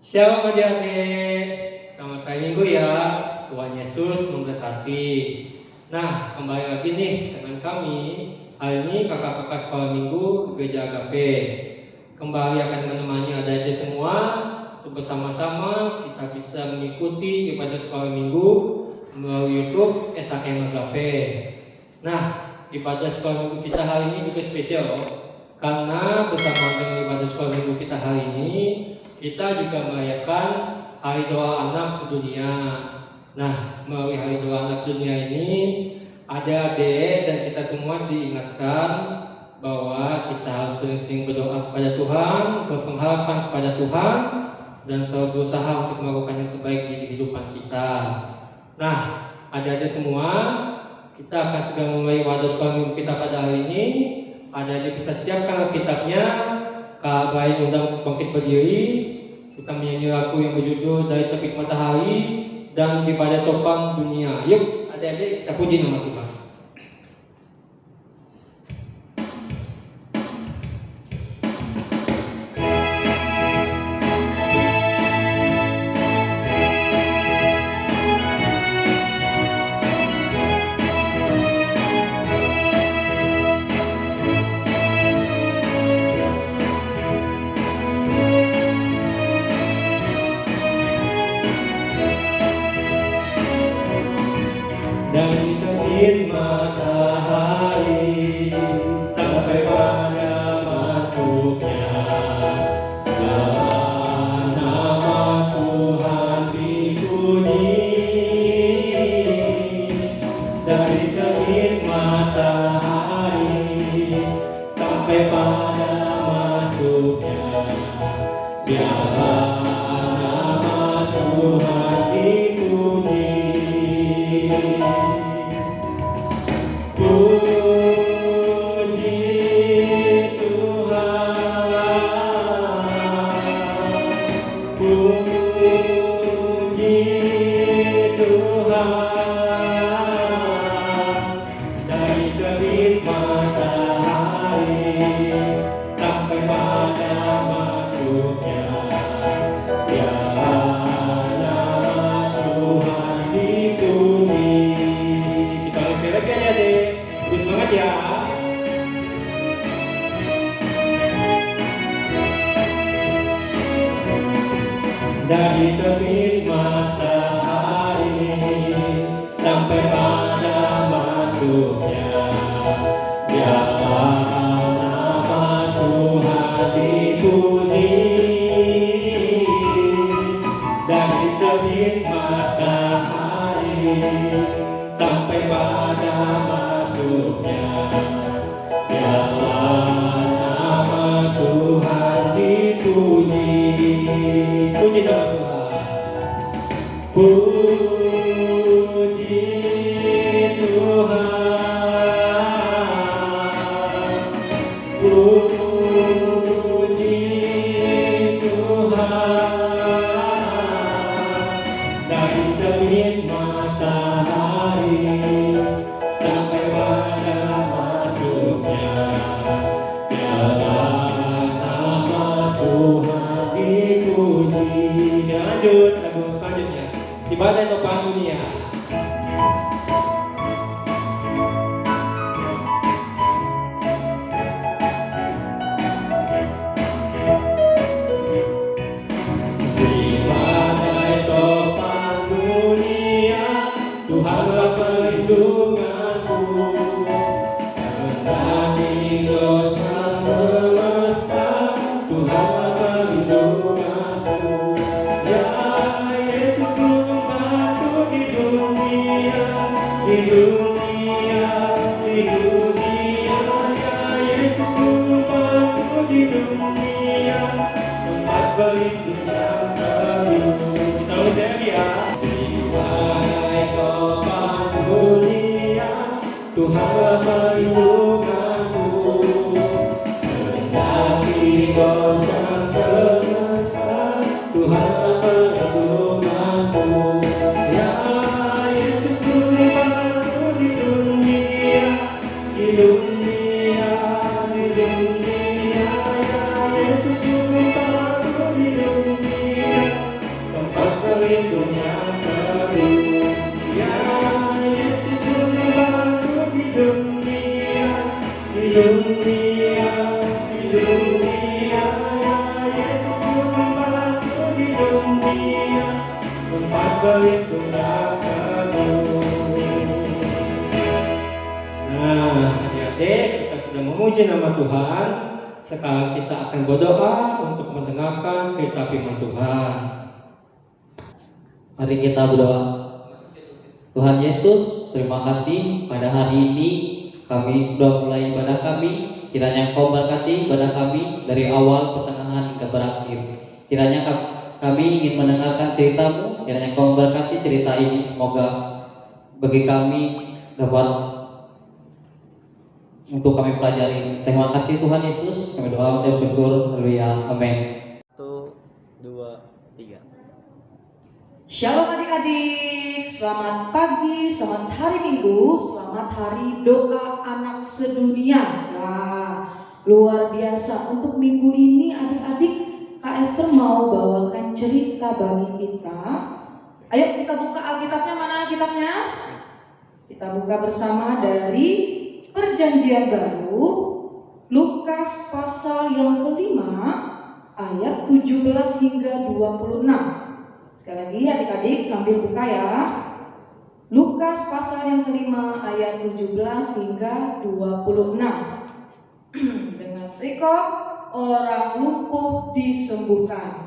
Shalom adik-adik, selamat hari Minggu ya. Tuhan Yesus memberkati. Nah, kembali lagi nih dengan kami. Hari ini kakak-kakak sekolah minggu Gereja Agape kembali akan menemani adik-adik semua untuk bersama-sama kita bisa mengikuti ibadah sekolah minggu melalui YouTube SAM Agape. Nah, ibadah sekolah minggu kita hari ini juga spesial loh, karena bersama dengan ibadah sekolah minggu kita hari ini kita juga merayakan Hari Doa Anak Sedunia. Nah, melalui Hari Doa Anak Sedunia ini, adik-adik dan kita semua diingatkan bahwa kita harus sering-sering berdoa kepada Tuhan, berpengharapan kepada Tuhan, dan selalu berusaha untuk melakukan yang terbaik di kehidupan kita. Nah, adik-adik semua, kita akan segera memulai ibadah sekolah minggu kita pada hari ini. Adik-adik bisa siapkan Alkitabnya. Kak Baik undang bangkit berdiri. Kita menyanyi lagu yang berjudul Dari Terbit Matahari dan Daripada Topang Dunia. Yuk adik-adik kita puji nama Tuhan. Dari terbit matahari sampai pada masuknya, nama Tuhan dipuji. Dari terbit matahari sampai pada masuknya, biarlah nama Tuhan dipuji. Dari terbit matahari sampai pada masuknya, biarlah nama Tuhan dipuji. Dari terbit matahari sampai pada masuknya, biarlah nama Tuhan dipuji. Puji nama Tuhan. Puji Tuhan. Puji Tuhan. Dari terbit matahari sampai pada masuknya, biarlah nama Tuhan dipuji. Lanjut lagu selanjutnya, Daripada Topang Dunia. Daripada topang dunia, Tuhanlah perlindunganku. Kendali gelombang semesta, Tuhanlah perlindunganku. Ya Yesus ku membantu di dunia, di dunia, di dunia. Ya Yesus ku membantu di dunia, tempat berlindung yang baru. Kita ulang lagi ya. Daripada topang dunia, Tuhanlah perlindunganku. Kendali gelombang semesta, Tuhanlah perlindunganku. Ya Yesus ku membantu di dunia, di dunia, di dunia. Ya Yesus ku membantu di dunia, tempat berlindung kami. Nah, adik-adik, kita sudah memuji nama Tuhan. Sekarang kita akan berdoa untuk mendengarkan cerita firman Tuhan. Mari kita berdoa. Tuhan Yesus, terima kasih pada hari ini kami sudah mulai ibadah kami. Kiranya Kau berkati ibadah kami dari awal, pertengahan hingga berakhir. Kiranya kami ingin mendengarkan cerita-Mu. Kiranya Kau memberkati cerita ini. Semoga bagi kami dapat untuk kami pelajari. Terima kasih Tuhan Yesus. Kami doa ucap syukur. Haleluya. Amin. 1, 2, 3. Shalom adik-adik, selamat pagi, selamat hari Minggu, selamat hari doa anak sedunia. Nah, luar biasa untuk minggu ini adik-adik, Kak Esther mau bawakan cerita bagi kita. Ayo kita buka Alkitabnya, mana Alkitabnya? Kita buka bersama dari Perjanjian Baru, Lukas pasal yang kelima, ayat 17 hingga 26. Sekali lagi adik-adik sambil buka ya. Lukas pasal yang kelima ayat 17 hingga 26. Dengan perikop orang lumpuh disembuhkan.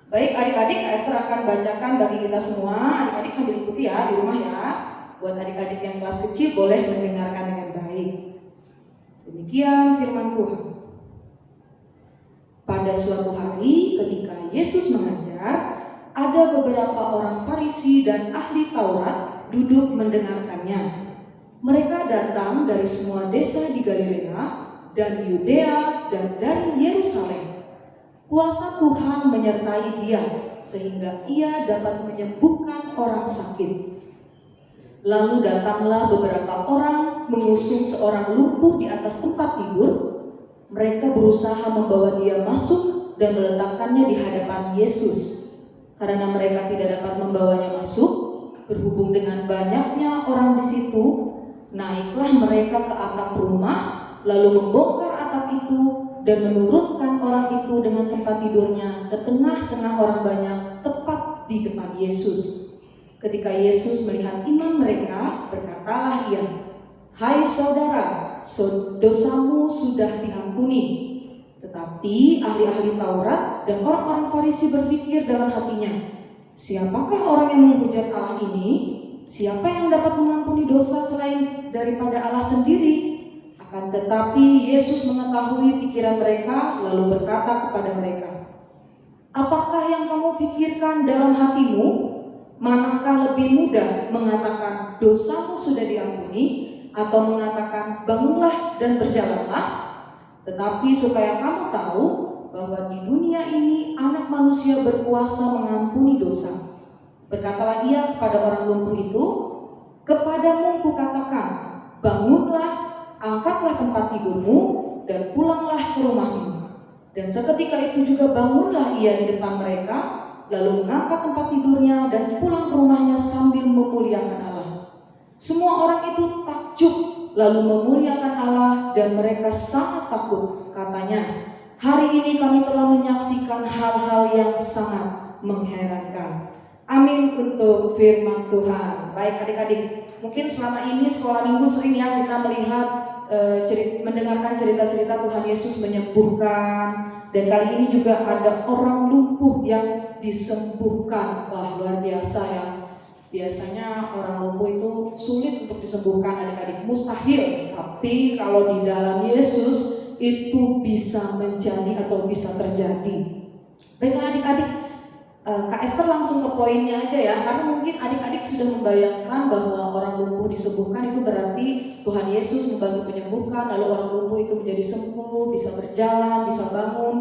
Baik adik-adik, Esther akan bacakan bagi kita semua. Adik-adik sambil ikuti ya di rumah ya. Buat adik-adik yang kelas kecil boleh mendengarkan dengan baik. Demikian firman Tuhan. Pada suatu hari ketika Yesus mengajar, ada beberapa orang Farisi dan ahli Taurat duduk mendengarkannya. Mereka datang dari semua desa di Galilea dan Yudea dan dari Yerusalem. Kuasa Tuhan menyertai dia sehingga ia dapat menyembuhkan orang sakit. Lalu datanglah beberapa orang mengusung seorang lumpuh di atas tempat tidur. Mereka berusaha membawa dia masuk dan meletakkannya di hadapan Yesus. Karena mereka tidak dapat membawanya masuk, berhubung dengan banyaknya orang di situ, naiklah mereka ke atap rumah, lalu membongkar atap itu dan menurunkan orang itu dengan tempat tidurnya ke tengah-tengah orang banyak, tepat di depan Yesus. Ketika Yesus melihat iman mereka, berkatalah ia, "Hai saudara, dosamu sudah diampuni." Tetapi ahli-ahli Taurat dan orang-orang Farisi berpikir dalam hatinya, "Siapakah orang yang menghujat Allah ini? Siapa yang dapat mengampuni dosa selain daripada Allah sendiri?" Akan tetapi Yesus mengetahui pikiran mereka, lalu berkata kepada mereka, "Apakah yang kamu pikirkan dalam hatimu? Manakah lebih mudah mengatakan dosamu sudah diampuni, atau mengatakan bangunlah dan berjalanlah? Tetapi supaya kamu tahu bahwa di dunia ini anak manusia berkuasa mengampuni dosa." Berkatalah ia kepada orang lumpuh itu, "Kepadamu kukatakan, bangunlah, angkatlah tempat tidurmu, dan pulanglah ke rumahmu." Dan seketika itu juga bangunlah ia di depan mereka, lalu mengangkat tempat tidurnya dan pulang ke rumahnya sambil memuliakan Allah. Semua orang itu takjub lalu memuliakan Allah dan mereka sangat takut. Katanya, "Hari ini kami telah menyaksikan hal-hal yang sangat mengherankan." Amin untuk firman Tuhan. Baik adik-adik, mungkin selama ini sekolah minggu sering ya kita melihat mendengarkan cerita-cerita Tuhan Yesus menyembuhkan. Dan kali ini juga ada orang lumpuh yang disembuhkan. Wah, luar biasa ya. Biasanya orang lumpuh itu sulit untuk disembuhkan adik-adik, mustahil. Tapi kalau di dalam Yesus itu bisa menjadi atau bisa terjadi. Baiklah adik-adik, Kak Esther langsung ke poinnya aja ya. Karena mungkin adik-adik sudah membayangkan bahwa orang lumpuh disembuhkan itu berarti Tuhan Yesus membantu menyembuhkan, lalu orang lumpuh itu menjadi sembuh, bisa berjalan, bisa bangun.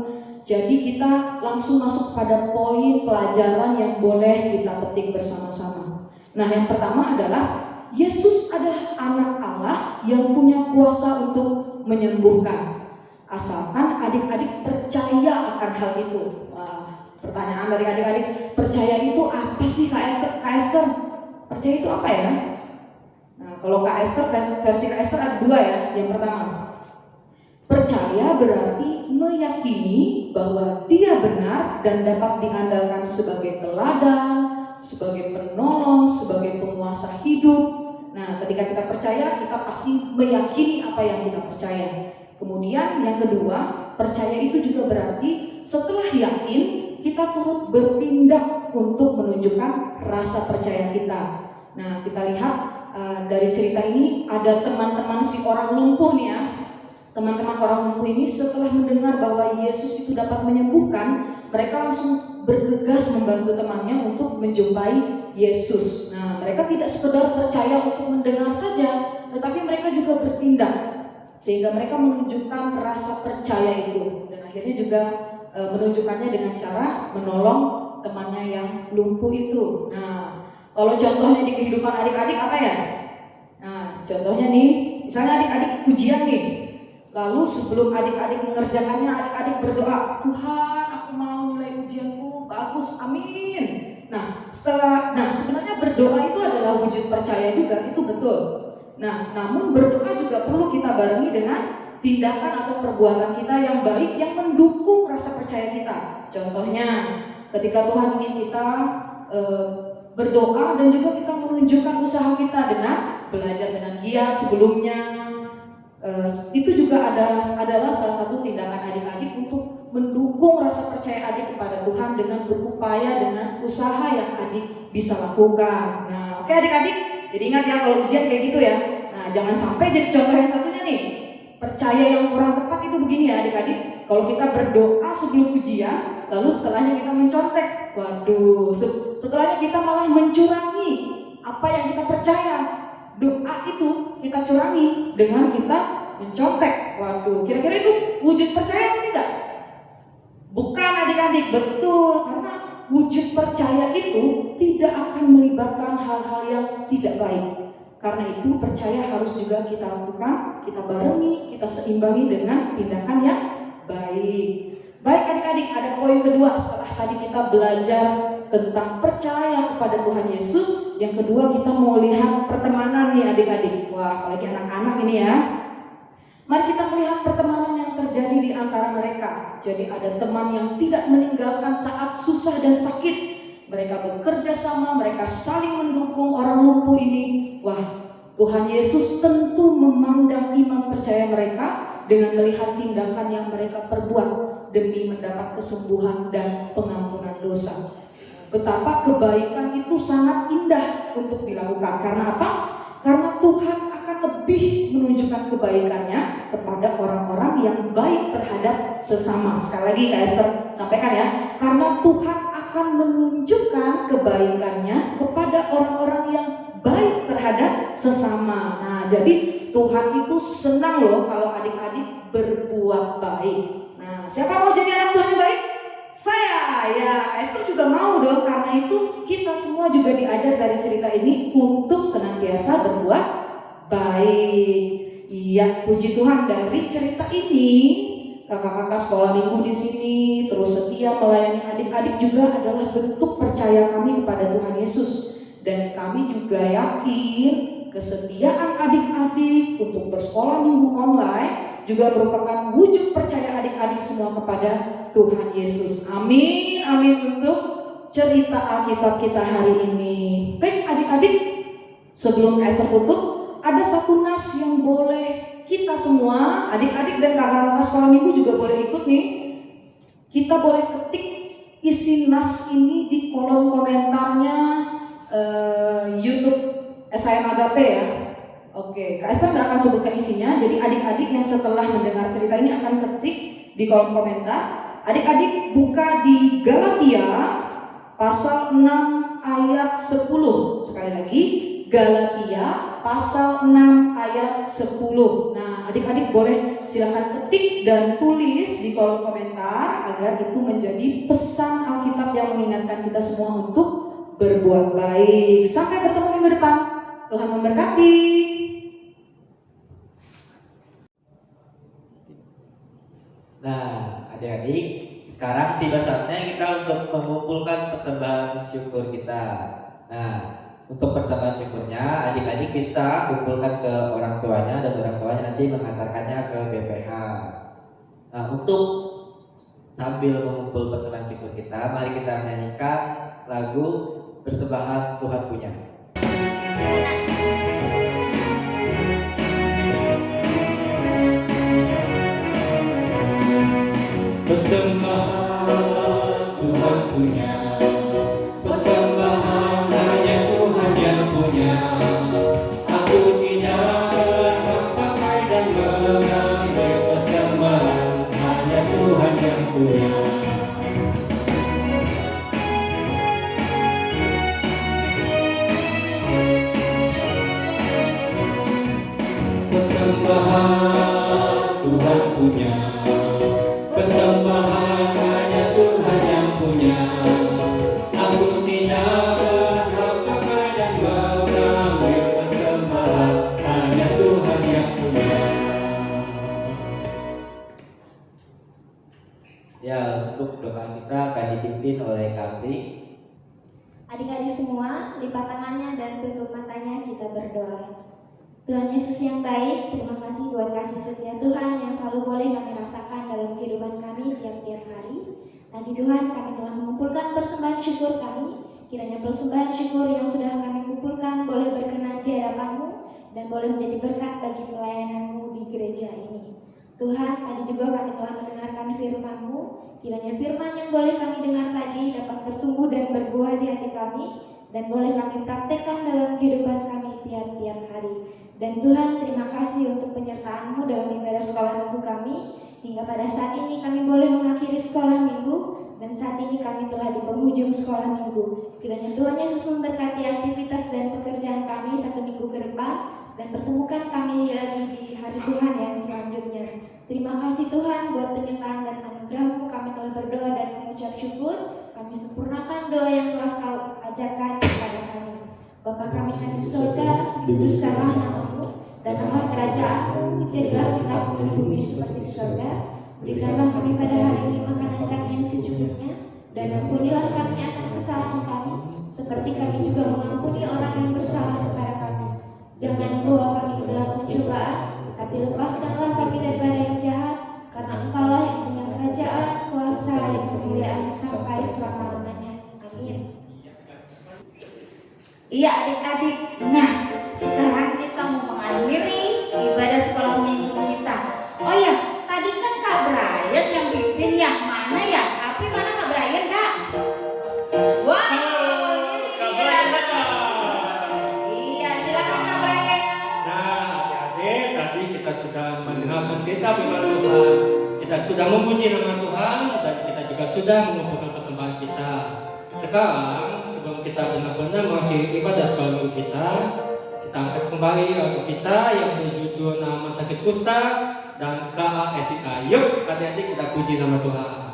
Jadi kita langsung masuk pada poin pelajaran yang boleh kita petik bersama-sama. Nah, yang pertama adalah Yesus adalah anak Allah yang punya kuasa untuk menyembuhkan. Asalkan adik-adik percaya akan hal itu. Wah, pertanyaan dari adik-adik, percaya itu apa sih Kak Esther? Percaya itu apa ya? Nah, kalau Kak Esther, versi Kak Esther ada dua ya. Yang pertama, percaya berarti meyakini bahwa dia benar dan dapat diandalkan sebagai teladan, sebagai penolong, sebagai penguasa hidup. Nah, ketika kita percaya, kita pasti meyakini apa yang kita percaya. Kemudian yang kedua, percaya itu juga berarti setelah yakin, kita turut bertindak untuk menunjukkan rasa percaya kita. Nah, kita lihat dari cerita ini ada teman-teman si orang lumpuh nih ya. Teman-teman orang lumpuh ini setelah mendengar bahwa Yesus itu dapat menyembuhkan, mereka langsung bergegas membantu temannya untuk menjumpai Yesus. Nah, mereka tidak sekedar percaya untuk mendengar saja, tetapi mereka juga bertindak, sehingga mereka menunjukkan rasa percaya itu, dan akhirnya juga menunjukkannya dengan cara menolong temannya yang lumpuh itu. Nah, kalau contohnya di kehidupan adik-adik apa ya? Nah, contohnya nih, misalnya adik-adik ujian nih, lalu sebelum adik-adik mengerjakannya, adik-adik berdoa, Tuhan, aku mau nilai ujianku bagus, amin. Nah, sebenarnya berdoa itu adalah wujud percaya juga, itu betul. Nah, namun berdoa juga perlu kita barengi dengan tindakan atau perbuatan kita yang baik yang mendukung rasa percaya kita. Contohnya, ketika Tuhan ingin kita berdoa dan juga kita menunjukkan usaha kita dengan belajar dengan giat sebelumnya, itu juga adalah salah satu tindakan adik-adik untuk mendukung rasa percaya adik kepada Tuhan dengan berupaya dengan usaha yang adik bisa lakukan. Nah, oke adik-adik, jadi ingat ya kalau ujian kayak gitu ya. Nah, jangan sampai jadi contoh yang satunya nih, percaya yang kurang tepat itu begini ya adik-adik. Kalau kita berdoa sebelum ujian, lalu setelahnya kita mencontek, waduh, setelahnya kita malah mencurangi apa yang kita percaya. Doa itu kita curangi dengan kita mencontek. Waduh, kira-kira itu wujud percaya atau tidak? Bukan adik-adik, betul. Karena wujud percaya itu tidak akan melibatkan hal-hal yang tidak baik. Karena itu percaya harus juga kita lakukan, kita barengi, kita seimbangi dengan tindakan yang baik. Baik adik-adik, ada poin kedua setelah tadi kita belajar tentang percaya kepada Tuhan Yesus. Yang kedua kita mau lihat pertemanan nih adik-adik. Wah, apalagi anak-anak ini ya. Mari kita melihat pertemanan yang terjadi di antara mereka. Jadi ada teman yang tidak meninggalkan saat susah dan sakit. Mereka bekerja sama, mereka saling mendukung orang lumpuh ini. Wah, Tuhan Yesus tentu memandang iman percaya mereka dengan melihat tindakan yang mereka perbuat demi mendapat kesembuhan dan pengampunan dosa. Betapa kebaikan itu sangat indah untuk dilakukan. Karena apa? Karena Tuhan akan lebih menunjukkan kebaikannya kepada orang-orang yang baik terhadap sesama. Sekali lagi Kak Esther sampaikan ya. Karena Tuhan akan menunjukkan kebaikannya kepada orang-orang yang baik terhadap sesama. Nah, jadi Tuhan itu senang loh kalau adik-adik berbuat baik. Nah, siapa mau jadi anak Tuhan yang baik? Saya, ya Esther juga mau dong. Karena itu kita semua juga diajar dari cerita ini untuk senantiasa berbuat baik. Iya, puji Tuhan dari cerita ini kakak-kakak sekolah minggu di sini terus setia melayani adik-adik juga adalah bentuk percaya kami kepada Tuhan Yesus. Dan kami juga yakin kesetiaan adik-adik untuk bersekolah minggu online juga merupakan wujud percaya adik-adik semua kepada Tuhan Yesus. Amin, amin untuk cerita Alkitab kita hari ini. Baik adik-adik, sebelum Esther tutup, ada satu nas yang boleh kita semua, adik-adik dan kakak-kakak sekolah minggu juga boleh ikut nih. Kita boleh ketik isi nas ini di kolom komentarnya YouTube SIM Agape ya. Oke, Kak Esther nggak akan sebutkan isinya. Jadi adik-adik yang setelah mendengar cerita ini akan ketik di kolom komentar. Adik-adik buka di Galatia pasal 6 ayat 10. Sekali lagi, Galatia pasal 6 ayat 10. Nah, adik-adik boleh silakan ketik dan tulis di kolom komentar agar itu menjadi pesan Alkitab yang mengingatkan kita semua untuk berbuat baik. Sampai bertemu minggu depan. Tuhan memberkati. Nah, adik-adik, sekarang tiba saatnya kita untuk mengumpulkan persembahan syukur kita. Nah, untuk persembahan syukurnya, adik-adik bisa kumpulkan ke orang tuanya dan orang tuanya nanti mengantarkannya ke BPH. Nah, untuk sambil mengumpul persembahan syukur kita, mari kita menyanyikan lagu persembahan Tuhan punya. Persembahan Tuhan punya, persembahan hanya Tuhan yang punya. Aku tidak berhak pakai dan mengambil persembahan hanya Tuhan yang punya. Persembahan Tuhan punya, persembahan hanya Tuhan yang punya. Aku tidak berhak pakai dan mengambil persembahan hanya Tuhan yang punya. Ya, untuk doa kita akan dipimpin oleh Kapri. Adik-adik semua, lipat tangannya dan tutup matanya, kita berdoa. Tuhan Yesus yang baik, terima kasih buat kasih setia Tuhan yang selalu boleh kami rasakan dalam kehidupan kami tiap-tiap hari. Tadi Tuhan, kami telah mengumpulkan persembahan syukur kami. Kiranya persembahan syukur yang sudah kami kumpulkan boleh berkenan di hadapan-Mu dan boleh menjadi berkat bagi pelayanan-Mu di gereja ini. Tuhan, tadi juga kami telah mendengarkan firman-Mu. Kiranya firman yang boleh kami dengar tadi dapat bertumbuh dan berbuah di hati kami dan boleh kami praktekkan dalam kehidupan kami tiap-tiap hari. Dan Tuhan, terima kasih untuk penyertaan-Mu dalam ibadah sekolah minggu kami. Hingga pada saat ini kami boleh mengakhiri sekolah minggu dan saat ini kami telah di penghujung sekolah minggu. Kiranya Tuhan Yesus memberkati aktivitas dan pekerjaan kami 1 minggu ke depan dan pertemukan kami lagi di hari Tuhan yang selanjutnya. Terima kasih Tuhan buat penyertaan dan anugerah-Mu. Kami telah berdoa dan mengucap syukur. Kami sempurnakan doa yang telah Kau ajarkan kepada kami. Bapa kami yang di surga, dikuduskanlah nama-Mu, datanglah kerajaan-Mu, jadilah kehendak-Mu di bumi seperti di surga. Berikanlah kami pada hari ini makanan kami yang secukupnya, dan ampunilah kami akan kesalahan kami, seperti kami juga mengampuni orang yang bersalah kepada kami. Jangan bawa kami ke dalam pencobaan, tapi lepaskanlah kami daripada yang jahat, karena Engkaulah yang punya kerajaan, kuasa, dan kemuliaan sampai selama-lamanya. Amin. Iya adik-adik, nah sekarang kita mau mengakhiri ibadah sekolah minggu kita. Oh ya, tadi kan Kak Brian yang pimpin ya, mana ya? Apri mana Kak Brian Kak? Wah, ini Kak dia. Brian. Iya, silakan Kak Brian. Nah, adik-adik, tadi kita sudah mendengarkan cerita firman Tuhan. Kita sudah memuji nama Tuhan dan kita juga sudah mengumpulkan persembahan kita. Sekarang sebelum kita benar-benar mengakhiri ibadah sekolah minggu kita angkat kembali lagu kita yang berjudul Nama Sakit Kusta dan KASIK. Yuk, adik-adik kita puji nama Tuhan.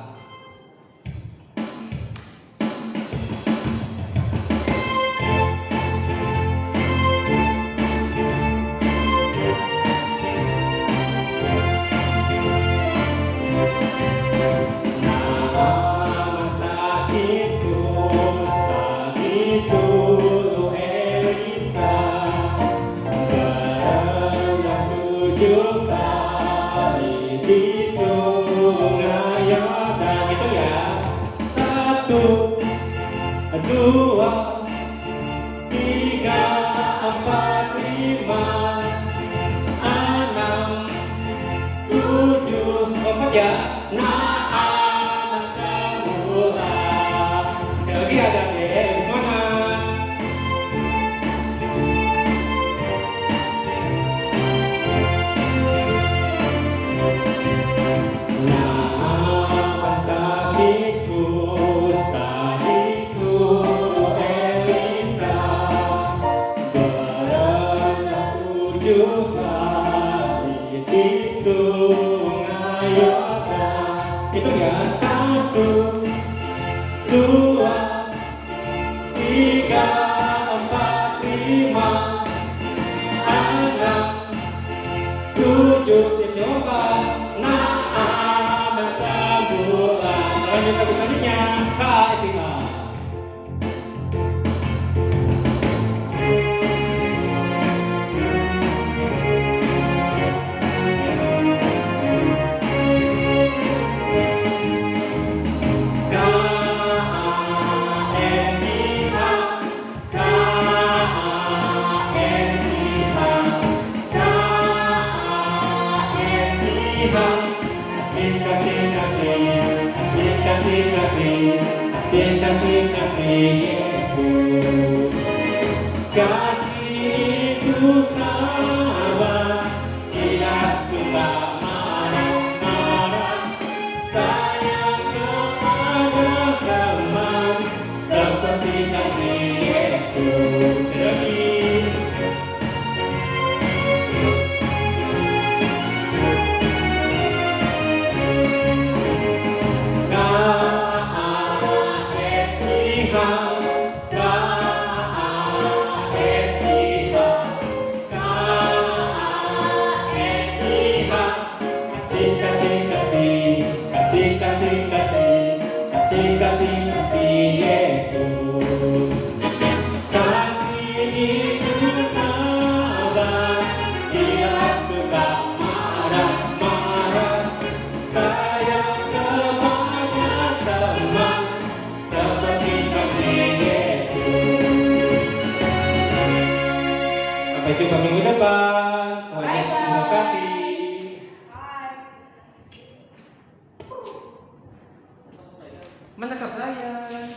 Dua, tiga, empat, lima, enam, tujuh, empat ya. Naam semula. Sekali lagi ada deh, semangat. Nama sakit kusta disuruh Elisa, berenang 7 kali di sungai Yordan. Itu ya, 1, 2, 3, 4, 5, 6, 7. Saya coba. Naam semula. Lanjut lagu selanjutnya, KASIK. KASIK, kasih, kasih, kasih Yesus. Kasih itu sabar, tidak suka marah-marah, sayang kepada teman, seperti kasih Yesus. Lagi. Sampai jumpa minggu depan. Tuhan Yesus memberkati. Mana Kak Brian?